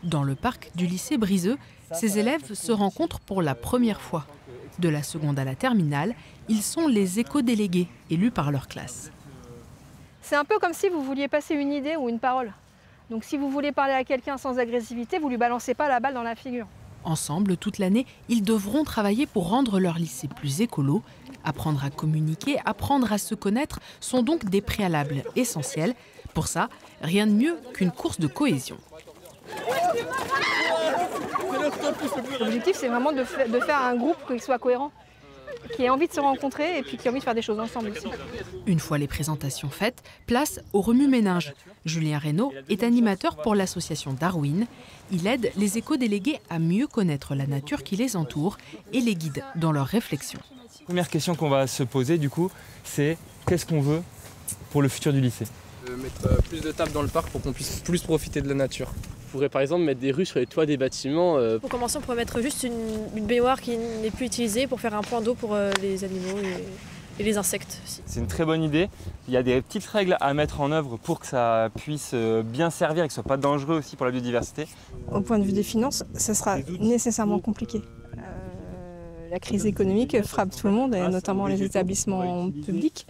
Dans le parc du lycée Briseux, ces élèves se rencontrent pour la première fois. De la seconde à la terminale, ils sont les éco-délégués élus par leur classe. C'est un peu comme si vous vouliez passer une idée ou une parole. Donc si vous voulez parler à quelqu'un sans agressivité, vous ne lui balancez pas la balle dans la figure. Ensemble, toute l'année, ils devront travailler pour rendre leur lycée plus écolo. Apprendre à communiquer, apprendre à se connaître sont donc des préalables essentiels. Pour ça, rien de mieux qu'une course de cohésion. L'objectif, c'est vraiment de faire un groupe qui soit cohérent, qui ait envie de se rencontrer et puis qui ait envie de faire des choses ensemble aussi. Une fois les présentations faites, place au remue-ménage. Julien Reynaud est animateur pour l'association Darwin. Il aide les éco-délégués à mieux connaître la nature qui les entoure et les guide dans leurs réflexions. Première question qu'on va se poser du coup, c'est qu'est-ce qu'on veut pour le futur du lycée? Mettre plus de tables dans le parc pour qu'on puisse plus profiter de la nature. On pourrait par exemple mettre des rues sur les toits des bâtiments. Pour commencer, on pourrait mettre juste une baignoire qui n'est plus utilisée pour faire un point d'eau pour les animaux et les insectes aussi. C'est une très bonne idée. Il y a des petites règles à mettre en œuvre pour que ça puisse bien servir et que ce ne soit pas dangereux aussi pour la biodiversité. Au point de vue des finances, ça sera nécessairement compliqué. La crise économique frappe tout le monde, et notamment les établissements publics.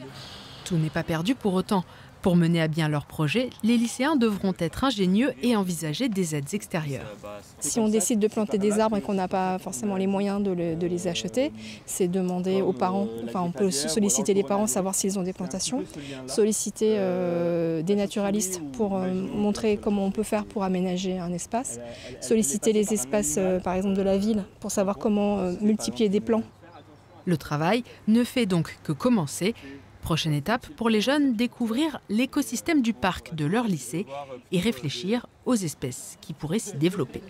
Tout n'est pas perdu pour autant. Pour mener à bien leur projet, les lycéens devront être ingénieux et envisager des aides extérieures. Si on décide de planter des arbres et qu'on n'a pas forcément les moyens de les acheter, c'est demander aux parents, enfin on peut solliciter les parents, savoir s'ils ont des plantations, solliciter des naturalistes pour montrer comment on peut faire pour aménager un espace, solliciter les espaces par exemple de la ville pour savoir comment multiplier des plants. Le travail ne fait donc que commencer. Prochaine étape pour les jeunes, découvrir l'écosystème du parc de leur lycée et réfléchir aux espèces qui pourraient s'y développer.